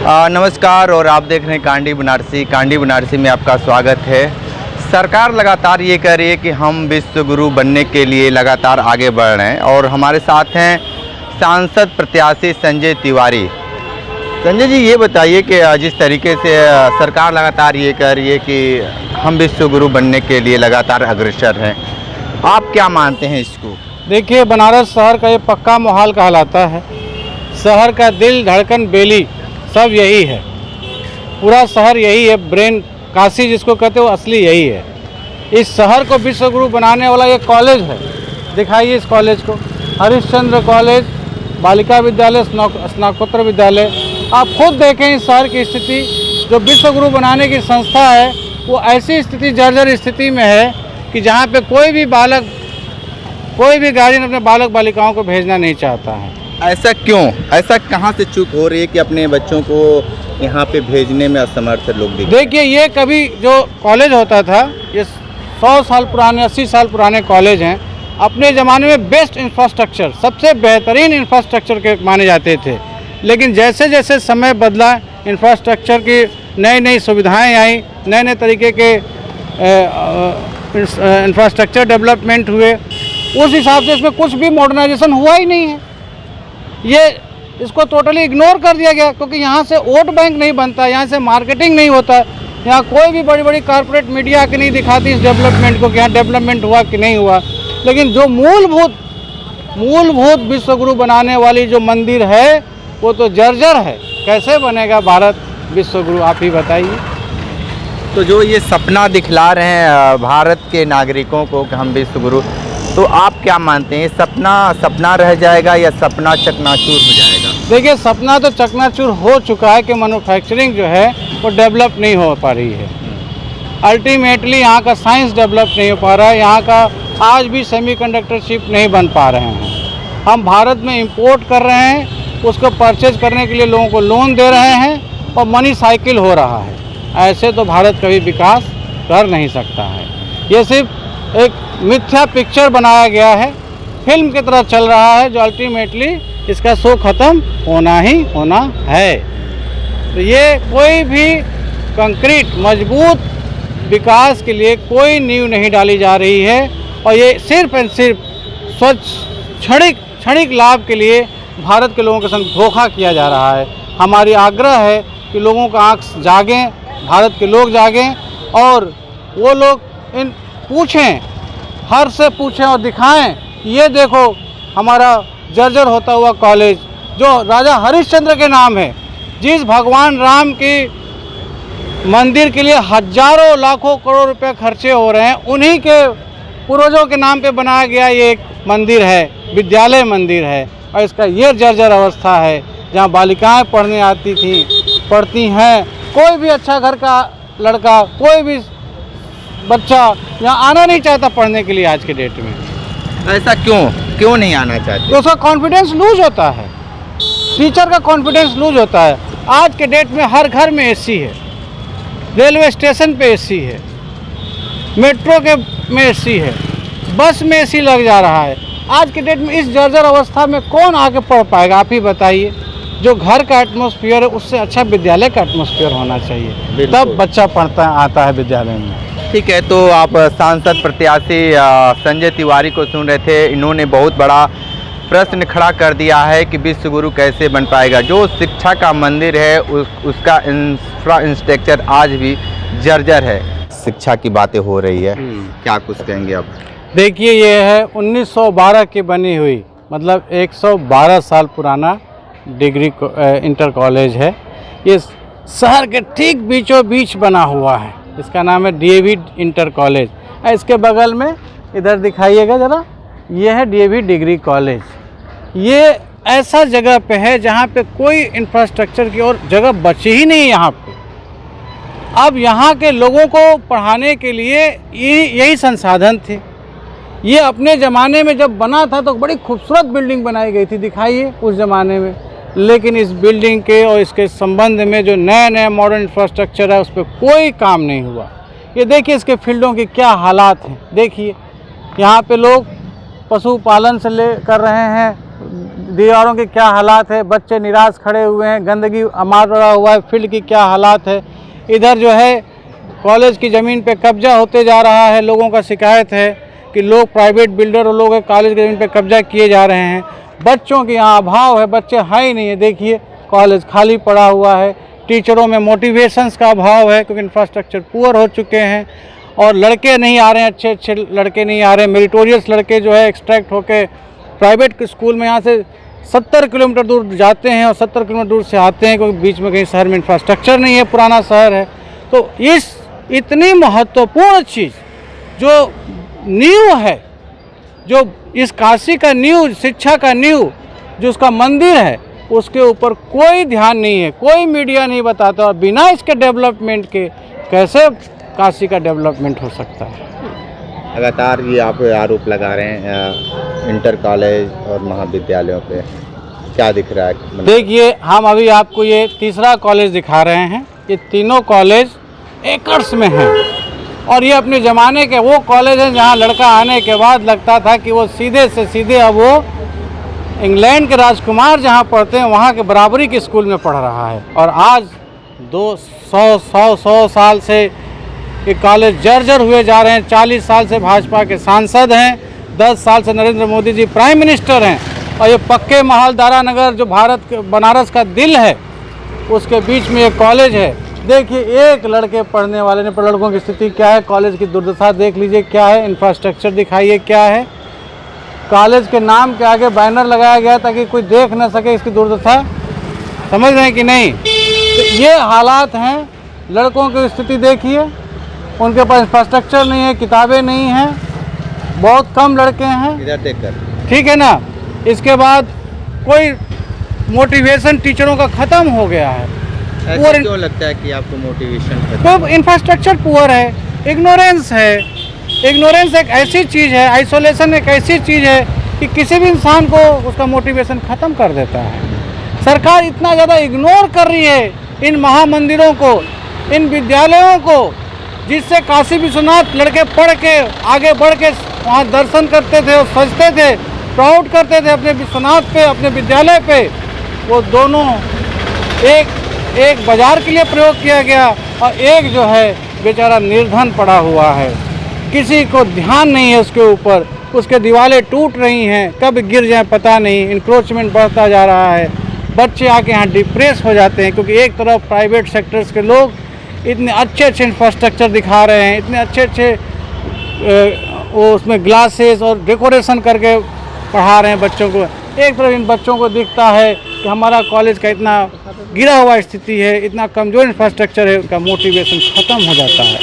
नमस्कार और आप देख रहे हैं कांडी बनारसी में आपका स्वागत है। सरकार लगातार ये कह रही है कि हम विश्व गुरु बनने के लिए लगातार आगे बढ़ रहे हैं और हमारे साथ हैं सांसद प्रत्याशी संजय तिवारी। संजय जी, ये बताइए कि जिस तरीके से सरकार लगातार ये कह रही है कि हम विश्व गुरु बनने के लिए लगातार अग्रसर हैं, आप क्या मानते हैं इसको? देखिए, बनारस शहर का ये पक्का मोहाल कहलाता है। शहर का दिल धड़कन बेली सब यही है, पूरा शहर यही है। ब्रेन काशी जिसको कहते हो असली यही है। इस शहर को विश्व गुरु बनाने वाला ये कॉलेज है। दिखाइए इस कॉलेज को, हरिश्चंद्र कॉलेज, बालिका विद्यालय, स्नातकोत्तर विद्यालय। आप खुद देखें इस शहर की स्थिति। जो विश्व गुरु बनाने की संस्था है वो ऐसी स्थिति, जर्जर स्थिति में है कि जहाँ पे कोई भी गार्जियन अपने बालक बालिकाओं को भेजना नहीं चाहता है। ऐसा क्यों? ऐसा कहाँ से चूक हो रही है कि अपने बच्चों को यहाँ पे भेजने में असमर्थ लोग दिखते हैं? देखिए, ये कभी जो कॉलेज होता था, ये 100 साल पुराने, 80 साल पुराने कॉलेज हैं। अपने ज़माने में बेस्ट इंफ्रास्ट्रक्चर, सबसे बेहतरीन इंफ्रास्ट्रक्चर के माने जाते थे। लेकिन जैसे जैसे समय बदला, इंफ्रास्ट्रक्चर की नई नई सुविधाएँ आई, नए नए तरीके के इंफ्रास्ट्रक्चर डेवलपमेंट हुए, उस हिसाब से इसमें कुछ भी मॉडर्नाइजेशन हुआ ही नहीं है। ये इसको टोटली इग्नोर कर दिया गया, क्योंकि यहाँ से वोट बैंक नहीं बनता, यहाँ से मार्केटिंग नहीं होता। यहाँ कोई भी बड़ी बड़ी कॉरपोरेट मीडिया की नहीं दिखाती इस डेवलपमेंट को कि यहाँ डेवलपमेंट हुआ कि नहीं हुआ। लेकिन जो मूलभूत विश्व गुरु बनाने वाली जो मंदिर है वो तो जर्जर है। कैसे बनेगा भारत विश्व गुरु, आप ही बताइए। तो जो ये सपना दिखला रहे हैं भारत के नागरिकों को कि हम विश्व गुरु, तो आप क्या मानते हैं, सपना रह जाएगा या सपना चकनाचूर हो जाएगा? देखिए, सपना तो चकनाचूर हो चुका है कि मैन्युफैक्चरिंग जो है वो डेवलप नहीं हो पा रही है। अल्टीमेटली यहाँ का साइंस डेवलप नहीं हो पा रहा है। यहाँ का आज भी सेमीकंडक्टर चिप नहीं बन पा रहे हैं। हम भारत में इंपोर्ट कर रहे हैं, उसको परचेज करने के लिए लोगों को लोन दे रहे हैं और मनी साइकिल हो रहा है। ऐसे तो भारत कभी विकास कर नहीं सकता है। ये सिर्फ एक मिथ्या पिक्चर बनाया गया है, फिल्म की तरह चल रहा है, जो अल्टीमेटली इसका शो ख़त्म होना ही होना है। तो ये कोई भी कंक्रीट मजबूत विकास के लिए कोई नींव नहीं डाली जा रही है और ये सिर्फ एंड सिर्फ स्वच्छ क्षणिक लाभ के लिए भारत के लोगों के संग धोखा किया जा रहा है। हमारी आग्रह है कि लोगों का आँख जागें, भारत के लोग जागें और वो लोग इन पूछें, हर से पूछें और दिखाएं। ये देखो हमारा जर्जर होता हुआ कॉलेज जो राजा हरिश्चंद्र के नाम है, जिस भगवान राम की मंदिर के लिए हजारों लाखों करोड़ रुपए खर्चे हो रहे हैं, उन्हीं के पूर्वजों के नाम पे बनाया गया ये एक मंदिर है, विद्यालय मंदिर है। और इसका ये जर्जर अवस्था है, जहाँ बालिकाएं पढ़ने आती थी, पढ़ती हैं। कोई भी अच्छा घर का लड़का, कोई भी बच्चा यहाँ आना नहीं चाहता पढ़ने के लिए आज के डेट में। ऐसा क्यों नहीं आना चाहते? तो उसका कॉन्फिडेंस लूज होता है, टीचर का कॉन्फिडेंस लूज होता है। आज के डेट में हर घर में एसी है, रेलवे स्टेशन पे एसी है, मेट्रो के में एसी है, बस में एसी लग जा रहा है। आज के डेट में इस जर्जर अवस्था में कौन आके पढ़ पाएगा, आप ही बताइए। जो घर का एटमॉस्फेयर है उससे अच्छा विद्यालय का एटमॉस्फेयर होना चाहिए, तब बच्चा आता है विद्यालय में। ठीक है, तो आप सांसद प्रत्याशी संजय तिवारी को सुन रहे थे। इन्होंने बहुत बड़ा प्रश्न खड़ा कर दिया है कि विश्व गुरु कैसे बन पाएगा। जो शिक्षा का मंदिर है उसका इंफ्रास्ट्रक्चर आज भी जर्जर है। शिक्षा की बातें हो रही है, क्या कुछ कहेंगे आप? देखिए, ये है 1912 की बनी हुई, मतलब 112 साल पुराना डिग्री इंटर कॉलेज है। ये शहर के ठीक बीचों बीच बना हुआ है। इसका नाम है डीएवी इंटर कॉलेज। इसके बगल में इधर दिखाइएगा ज़रा, ये है डीएवी डिग्री कॉलेज। ये ऐसा जगह पे है जहाँ पे कोई इंफ्रास्ट्रक्चर की और जगह बची ही नहीं यहाँ पे। अब यहाँ के लोगों को पढ़ाने के लिए यही संसाधन थे। ये अपने ज़माने में जब बना था तो बड़ी खूबसूरत बिल्डिंग बनाई गई थी, दिखाइए उस ज़माने में। लेकिन इस बिल्डिंग के और इसके संबंध में जो नया मॉडर्न इंफ्रास्ट्रक्चर है उस पर कोई काम नहीं हुआ। ये देखिए इसके फील्डों के क्या हालात हैं। देखिए यहाँ पे लोग पशुपालन से कर रहे हैं, दीवारों के क्या हालात है, बच्चे निराश खड़े हुए हैं, गंदगी मारा हुआ है, फील्ड की क्या हालात है। इधर जो है कॉलेज की ज़मीन पे कब्जा होते जा रहा है। लोगों का शिकायत है कि लोग प्राइवेट बिल्डर और लोग कॉलेज की ज़मीन पे कब्जा किए जा रहे हैं। बच्चों के यहाँ अभाव है, बच्चे हैं ही नहीं है। देखिए कॉलेज खाली पड़ा हुआ है। टीचरों में मोटिवेशंस का अभाव है क्योंकि इंफ्रास्ट्रक्चर पुअर हो चुके हैं और लड़के नहीं आ रहे हैं, अच्छे अच्छे लड़के नहीं आ रहे हैं। मेरिटोरियस लड़के जो है एक्सट्रैक्ट होकर प्राइवेट स्कूल में यहाँ से 70 किलोमीटर दूर जाते हैं और 70 किलोमीटर दूर से आते हैं क्योंकि बीच में कहीं शहर में इंफ्रास्ट्रक्चर नहीं है, पुराना शहर है। तो इस इतनी महत्वपूर्ण चीज़ जो नींव है, जो इस काशी का नींव, शिक्षा का नींव जो उसका मंदिर है, उसके ऊपर कोई ध्यान नहीं है, कोई मीडिया नहीं बताता। और बिना इसके डेवलपमेंट के कैसे काशी का डेवलपमेंट हो सकता है। लगातार ये आप आरोप लगा रहे हैं इंटर कॉलेज और महाविद्यालयों पे, क्या दिख रहा है? देखिए हम अभी आपको ये तीसरा कॉलेज दिखा रहे हैं। ये तीनों कॉलेज एकर्स में हैं और ये अपने ज़माने के वो कॉलेज हैं जहाँ लड़का आने के बाद लगता था कि वो सीधे से सीधे अब वो इंग्लैंड के राजकुमार जहाँ पढ़ते हैं वहाँ के बराबरी के स्कूल में पढ़ रहा है। और आज 200 साल से ये कॉलेज जर्जर हुए जा रहे हैं। 40 साल से भाजपा के सांसद हैं, 10 साल से नरेंद्र मोदी जी प्राइम मिनिस्टर हैं और ये पक्के महल दारा नगर जो भारत के बनारस का दिल है उसके बीच में ये कॉलेज है। देखिए एक लड़के पढ़ने वाले ने, पर लड़कों की स्थिति क्या है, कॉलेज की दुर्दशा देख लीजिए क्या है, इंफ्रास्ट्रक्चर दिखाइए क्या है। कॉलेज के नाम के आगे बैनर लगाया गया ताकि कोई देख न सके इसकी दुर्दशा, समझ रहे हैं कि नहीं। तो ये हालात हैं। लड़कों की स्थिति देखिए, उनके पास इंफ्रास्ट्रक्चर नहीं है, किताबें नहीं हैं, बहुत कम लड़के हैं, इधर देखकर, ठीक है ना। इसके बाद कोई मोटिवेशन टीचरों का ख़त्म हो गया है। ऐसा क्यों लगता है कि आपको मोटिवेशन? तो इंफ्रास्ट्रक्चर पुअर है, इग्नोरेंस है। इग्नोरेंस एक ऐसी चीज़ है, आइसोलेशन एक ऐसी चीज़ है कि किसी भी इंसान को उसका मोटिवेशन ख़त्म कर देता है। सरकार इतना ज़्यादा इग्नोर कर रही है इन महामंदिरों को, इन विद्यालयों को, जिससे काशी विश्वनाथ लड़के पढ़ के आगे बढ़ के वहाँ दर्शन करते थे और सजते थे, प्राउड करते थे अपने विश्वनाथ पे, अपने विद्यालय पे। वो दोनों एक बाजार के लिए प्रयोग किया गया और एक जो है बेचारा निर्धन पड़ा हुआ है, किसी को ध्यान नहीं है उसके ऊपर। उसके दीवारें टूट रही हैं, कब गिर जाए पता नहीं। इंक्रोचमेंट बढ़ता जा रहा है, बच्चे आके यहाँ डिप्रेस हो जाते हैं क्योंकि एक तरफ प्राइवेट सेक्टर्स के लोग इतने अच्छे इंफ्रास्ट्रक्चर दिखा रहे हैं, इतने अच्छे वो उसमें ग्लासेस और डेकोरेशन करके पढ़ा रहे हैं बच्चों को। एक तरफ इन बच्चों को दिखता है कि हमारा कॉलेज का इतना गिरा हुआ स्थिति है, इतना कमज़ोर इंफ्रास्ट्रक्चर है, उनका मोटिवेशन ख़त्म हो जाता है,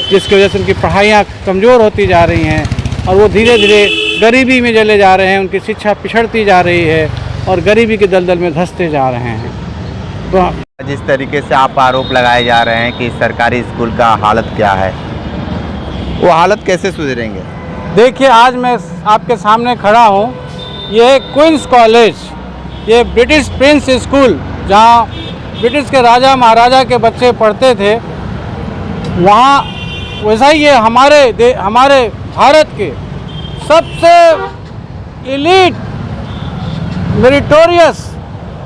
जिसकी वजह से उनकी पढ़ाइयाँ कमज़ोर होती जा रही हैं और वो धीरे धीरे गरीबी में चले जा रहे हैं। उनकी शिक्षा पिछड़ती जा रही है और गरीबी के दलदल में धंसते जा रहे हैं। तो जिस तरीके से आप आरोप लगाए जा रहे हैं कि सरकारी स्कूल का हालत क्या है, वो हालत कैसे सुधरेंगे? देखिए आज मैं आपके सामने खड़ा हूँ, ये है क्वींस कॉलेज, ये ब्रिटिश प्रिंस स्कूल जहाँ ब्रिटिश के राजा महाराजा के बच्चे पढ़ते थे, वहाँ वैसा ही ये हमारे भारत के सबसे एलीट, मेरिटोरियस,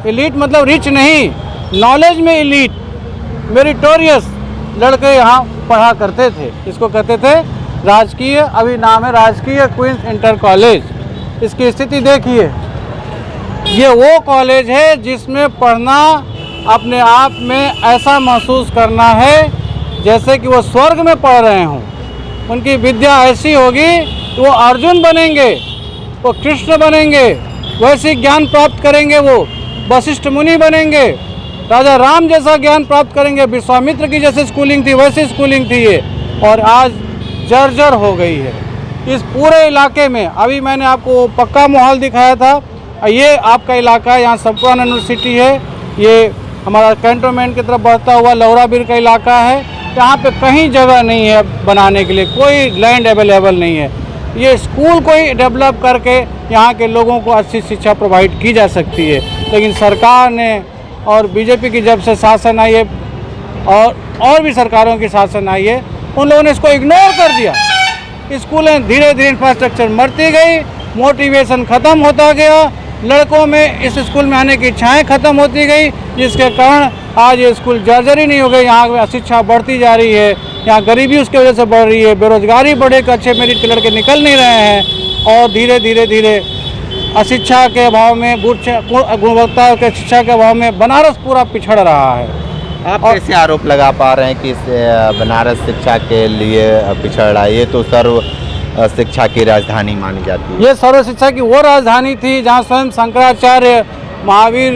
एलीट मतलब रिच नहीं, नॉलेज में एलीट, मेरिटोरियस लड़के यहाँ पढ़ा करते थे। इसको कहते थे राजकीय, अभी नाम है राजकीय क्वींस इंटर कॉलेज। इसकी स्थिति देखिए, ये वो कॉलेज है जिसमें पढ़ना अपने आप में ऐसा महसूस करना है जैसे कि वो स्वर्ग में पढ़ रहे हों। उनकी विद्या ऐसी होगी कि वो अर्जुन बनेंगे, वो कृष्ण बनेंगे, वैसे ज्ञान प्राप्त करेंगे, वो वशिष्ठ मुनि बनेंगे, राजा राम जैसा ज्ञान प्राप्त करेंगे, विश्वामित्र की जैसे स्कूलिंग थी वैसी स्कूलिंग थी ये, और आज जर्जर हो गई है इस पूरे इलाके में। अभी मैंने आपको पक्का माहौल दिखाया था, ये आपका इलाका है, यहाँ संपूर्ण यूनिवर्सिटी है, ये हमारा कैंटोनमेंट की तरफ बढ़ता हुआ लौराबीर का इलाका है। यहाँ पे कहीं जगह नहीं है बनाने के लिए, कोई लैंड अवेलेबल नहीं है। ये स्कूल को ही डेवलप करके यहाँ के लोगों को अच्छी शिक्षा प्रोवाइड की जा सकती है, लेकिन सरकार ने और बीजेपी की जब से शासन आई है और भी सरकारों की शासन आई है, उन लोगों ने इसको इग्नोर कर दिया। स्कूलें धीरे धीरे इंफ्रास्ट्रक्चर मरती गई, मोटिवेशन ख़त्म होता गया, लड़कों में इस स्कूल में आने की इच्छाएं खत्म होती गई, जिसके कारण आज ये स्कूल जर्जर ही नहीं हो गई। यहाँ अशिक्षा बढ़ती जा रही है, यहाँ गरीबी उसकी वजह से बढ़ रही है, बेरोजगारी बढ़े कि अच्छे मेरिट के लड़के निकल नहीं रहे हैं और धीरे धीरे अशिक्षा के अभाव में, गुणवत्ता के शिक्षा के अभाव में बनारस पूरा पिछड़ रहा है। आप कैसे आरोप लगा पा रहे हैं कि बनारस शिक्षा के लिए पिछड़ रहा है? ये तो सर्व शिक्षा की राजधानी मानी जाती है। ये सर्व शिक्षा की वो राजधानी थी जहाँ स्वयं शंकराचार्य, महावीर,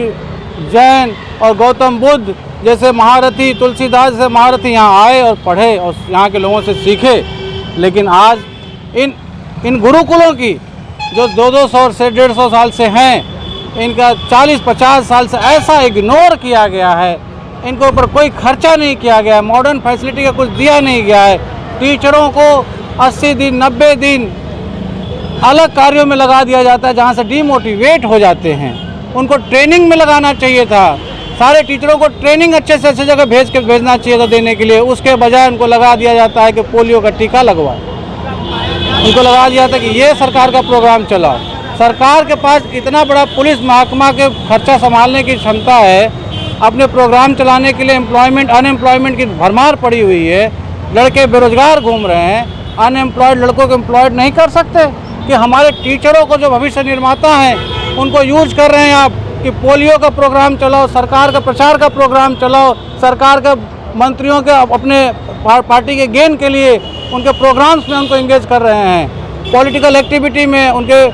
जैन और गौतम बुद्ध जैसे महारथी, तुलसीदास जैसे महारथी यहाँ आए और पढ़े और यहाँ के लोगों से सीखे। लेकिन आज इन गुरुकुलों की जो 200 से 150 साल से हैं, इनका 40-50 साल से ऐसा इग्नोर किया गया है, इनके ऊपर कोई खर्चा नहीं किया गया है, मॉडर्न फैसिलिटी का कुछ दिया नहीं गया है। टीचरों को 80 दिन 90 दिन अलग कार्यों में लगा दिया जाता है जहाँ से डीमोटिवेट हो जाते हैं। उनको ट्रेनिंग में लगाना चाहिए था, सारे टीचरों को ट्रेनिंग अच्छे से अच्छी जगह भेजना चाहिए था देने के लिए। उसके बजाय उनको लगा दिया जाता है कि पोलियो का टीका लगवाओ, उनको लगा दिया था कि ये सरकार का प्रोग्राम चलाओ। सरकार के पास इतना बड़ा पुलिस महकमा के खर्चा संभालने की क्षमता है, अपने प्रोग्राम चलाने के लिए अनएम्प्लॉयमेंट की भरमार पड़ी हुई है, लड़के बेरोजगार घूम रहे हैं। अनएम्प्लॉयड लड़कों को एम्प्लॉयड नहीं कर सकते कि हमारे टीचरों को जो भविष्य निर्माता हैं उनको यूज कर रहे हैं आप कि पोलियो का प्रोग्राम चलाओ, सरकार का प्रचार का प्रोग्राम चलाओ, सरकार के मंत्रियों के अपने पार्टी के गेन के लिए उनके प्रोग्राम्स में उनको एंगेज कर रहे हैं। पॉलिटिकल एक्टिविटी में उनके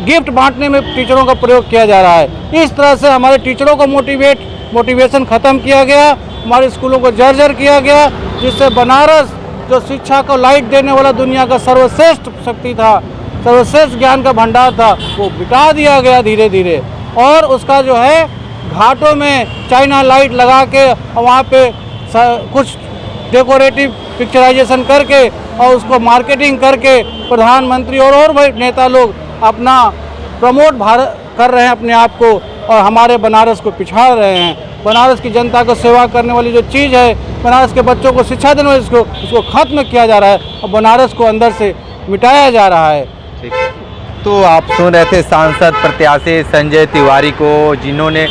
गिफ्ट बांटने में टीचरों का प्रयोग किया जा रहा है। इस तरह से हमारे टीचरों को मोटिवेशन ख़त्म किया गया, हमारे स्कूलों को जर्जर किया गया, जिससे बनारस जो शिक्षा को लाइट देने वाला दुनिया का सर्वश्रेष्ठ शक्ति था, सर्वश्रेष्ठ ज्ञान का भंडार था, वो बिटा दिया गया धीरे धीरे। और उसका जो है घाटों में चाइना लाइट लगा के वहाँ पे कुछ डेकोरेटिव पिक्चराइजेशन करके और उसको मार्केटिंग करके प्रधानमंत्री और नेता लोग अपना प्रमोट कर रहे हैं अपने आप को और हमारे बनारस को पिछाड़ रहे हैं। बनारस की जनता को सेवा करने वाली जो चीज़ है, बनारस के बच्चों को शिक्षा देने वाली उसको खत्म किया जा रहा है और बनारस को अंदर से मिटाया जा रहा है। ठीक है, तो आप सुन रहे थे सांसद प्रत्याशी संजय तिवारी को, जिन्होंने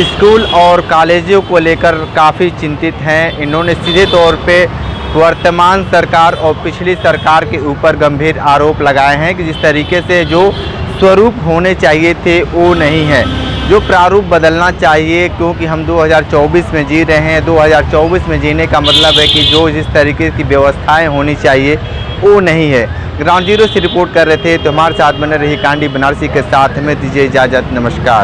स्कूल और कॉलेजों को लेकर काफ़ी चिंतित हैं। इन्होंने सीधे तौर पे वर्तमान सरकार और पिछली सरकार के ऊपर गंभीर आरोप लगाए हैं कि जिस तरीके से जो स्वरूप होने चाहिए थे वो नहीं है, जो प्रारूप बदलना चाहिए, क्योंकि हम 2024 में जी रहे हैं। 2024 में जीने का मतलब है कि जो जिस तरीके की व्यवस्थाएं होनी चाहिए वो नहीं है। ग्राउंड जीरो से रिपोर्ट कर रहे थे, तो हमारे साथ बने रही कांडी बनारसी के साथ। हमें दीजिए इजाज़त, नमस्कार।